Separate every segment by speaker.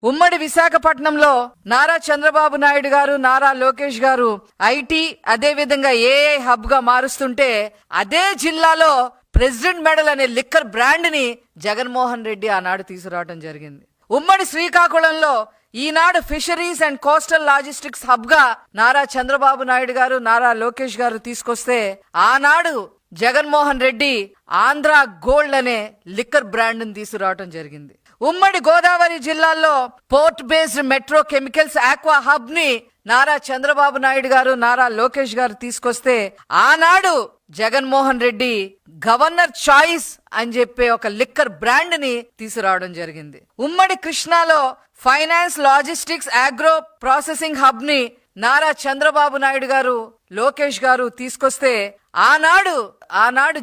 Speaker 1: ఉమ్మడి విశాఖపట్నంలో నారా చంద్రబాబు నాయుడు గారు, నారా లోకేష్ గారు ఐటీ అదే విధంగా ఏఐ హబ్ గా మారుస్తుంటే, అదే జిల్లాలో ప్రెసిడెంట్ మెడల్ అనే లిక్కర్ బ్రాండ్ ని జగన్మోహన్ రెడ్డి ఆనాడు తీసుకురావడం జరిగింది. ఉమ్మడి శ్రీకాకుళంలో ఈనాడు fisheries and coastal logistics hub గా నారా చంద్రబాబు నాయుడు గారు, నారా లోకేష్ గారు తీసుకొస్తే, ఆనాడు జగన్మోహన్ రెడ్డి ఆంధ్ర గోల్డ్ అనే లిక్కర్ బ్రాండ్ ని తీసుకురావడం జరిగింది. ఉమ్మడి గోదావరి జిల్లాల్లో port based metro chemicals aqua hub ని నారా చంద్రబాబు నాయుడు గారు, నారా లోకేష్ గారు తీసుకొస్తే, ఆనాడు జగన్మోహన్ రెడ్డి గవర్నర్ చాయిస్ అని చెప్పే ఒక లిక్కర్ బ్రాండ్ ని తీసుకురావడం జరిగింది. ఉమ్మడి కృష్ణాలో finance logistics agro processing hub ని నారా చంద్రబాబు నాయుడు గారు, లోకేష్ గారు తీసుకొస్తే, ఆనాడు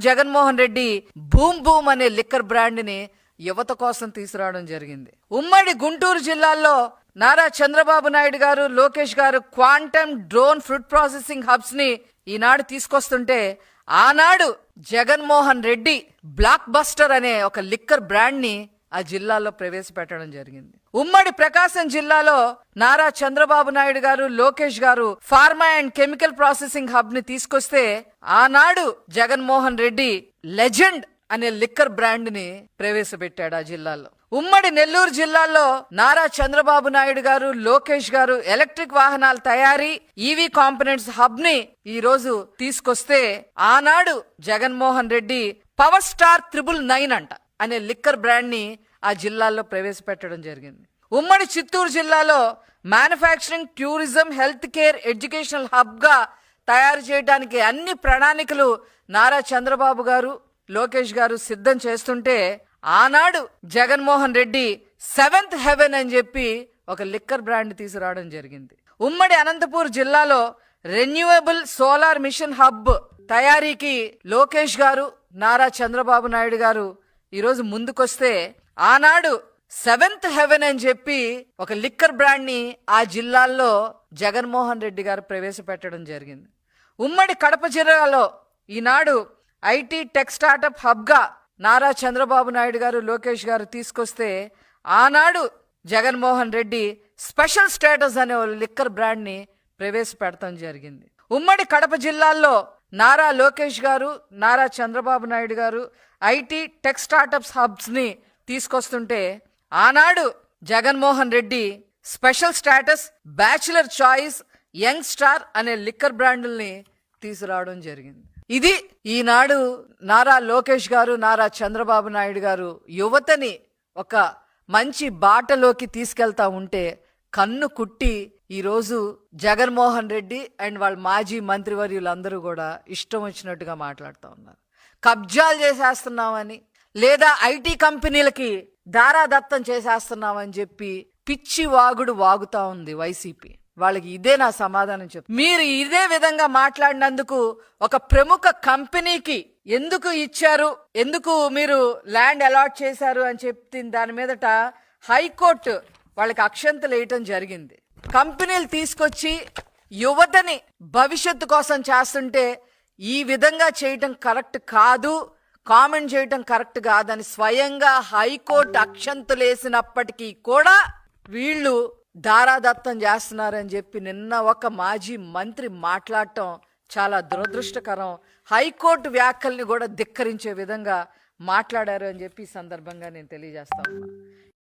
Speaker 1: జగన్మోహన్ రెడ్డి బూమ్ బూమ్ అనే లిక్కర్ బ్రాండ్ ని యువత కోసం తీసుకురావడం జరిగింది. ఉమ్మడి గుంటూరు జిల్లాలో నారా చంద్రబాబు నాయుడు గారు, లోకేష్ గారు quantum drone food processing hubs ని ఈనాడు తీసుకొస్తుంటే, ఆనాడు జగన్మోహన్ రెడ్డి బ్లాక్ బస్టర్ అనే ఒక లిక్కర్ బ్రాండ్ ని ఆ జిల్లాలో ప్రవేశపెట్టడం జరిగింది. ఉమ్మడి ప్రకాశం జిల్లాలో నారా చంద్రబాబు నాయుడు గారు, లోకేష్ గారు pharma and chemical processing hub ని తీసుకొస్తే, ఆనాడు జగన్మోహన్ రెడ్డి లెజెండ్ అనే లిక్కర్ బ్రాండ్ ని ప్రవేశపెట్టాడు ఆ జిల్లాలో. ఉమ్మడి నెల్లూరు జిల్లాలో నారా చంద్రబాబు నాయుడు గారు, లోకేష్ గారు ఎలక్ట్రిక్ వాహనాల తయారీ ఈవీ కాంపోనెంట్స్ హబ్ ని ఈ రోజు తీసుకొస్తే, ఆనాడు జగన్మోహన్ రెడ్డి పవర్ స్టార్ 999 అంట అనే లిక్కర్ బ్రాండ్ ని ఆ జిల్లాలో ప్రవేశపెట్టడం జరిగింది. ఉమ్మడి చిత్తూరు జిల్లాలో manufacturing, tourism, health care, educational hub గా తయారు చేయడానికి అన్ని ప్రణాళికలు నారా చంద్రబాబు గారు, లోకేష్ గారు సిద్ధం చేస్తుంటే, ఆనాడు జగన్మోహన్ రెడ్డి 7th హెవెన్ అని చెప్పి ఒక లిక్కర్ బ్రాండ్ తీసుకురావడం జరిగింది. ఉమ్మడి అనంతపూర్ జిల్లాలో రెన్యూవబుల్ సోలార్ మిషన్ హబ్ తయారీకి లోకేష్ గారు, నారా చంద్రబాబు నాయుడు గారు ఈరోజు ముందుకొస్తే, ఆనాడు 7th హెవెన్ అని చెప్పి ఒక లిక్కర్ బ్రాండ్ ని ఆ జిల్లాల్లో జగన్మోహన్ రెడ్డి గారు ప్రవేశపెట్టడం జరిగింది. ఉమ్మడి కడప జిల్లాలో ఈనాడు ఐటీ టెక్ స్టార్టప్ హబ్ గా నారా చంద్రబాబు నాయుడు గారు, లోకేష్ గారు తీసుకొస్తే, ఆనాడు జగన్మోహన్ రెడ్డి స్పెషల్ స్టేటస్ అనే లిక్కర్ బ్రాండ్ ని ప్రవేశపెడతాం జరిగింది. ఉమ్మడి కడప జిల్లాల్లో నారా లోకేష్ గారు, నారా చంద్రబాబు నాయుడు గారు ఐటీ టెక్ స్టార్టప్స్ హబ్స్ ని తీసుకొస్తుంటే, ఆనాడు Jaganmohan Reddy special status, bachelor choice, young star అనే లిక్కర్ బ్రాండ్ని తీసుకురావడం జరిగింది. ఇది ఈనాడు నారా లోకేష్ గారు, నారా చంద్రబాబు నాయుడు గారు యువతని ఒక మంచి బాటలోకి తీసుకెళ్తా ఉంటే, కన్ను కుట్టి ఈరోజు జగన్మోహన్ రెడ్డి అండ్ వాళ్ళ మాజీ మంత్రివర్యులందరూ కూడా ఇష్టం వచ్చినట్టుగా మాట్లాడుతూ ఉన్నారు. కబ్జాలు చేసేస్తున్నామని, లేదా ఐటీ కంపెనీలకి దారాదత్తం చేసేస్తున్నామని చెప్పి పిచ్చి వాగుడు వాగుతా ఉంది వైసీపీ. వాళ్ళకి ఇదే నా సమాధానం చెప్పు. మీరు ఇదే విధంగా మాట్లాడినందుకు ఒక ప్రముఖ కంపెనీకి ఎందుకు ఇచ్చారు, ఎందుకు మీరు ల్యాండ్ అలాట్ చేశారు అని చెప్పి దాని మీదట హైకోర్టు వాళ్ళకి అక్షంతలు వేయటం జరిగింది. కంపెనీలు తీసుకొచ్చి యువతని భవిష్యత్తు కోసం చేస్తుంటే ఈ విధంగా చేయటం కరెక్ట్ కాదు, కామెంట్ చేయటం కరెక్ట్ కాదని స్వయంగా హైకోర్టు అక్షంతలేసినప్పటికీ కూడా వీళ్ళు దారాదత్తం చేస్తున్నారని చెప్పి నిన్న ఒక మాజీ మంత్రి మాట్లాడటం చాలా దురదృష్టకరం. హైకోర్టు వ్యాఖ్యల్ని కూడా ధిక్కరించే విధంగా మాట్లాడారు అని చెప్పి ఈ సందర్భంగా నేను తెలియజేస్తా ఉన్నా.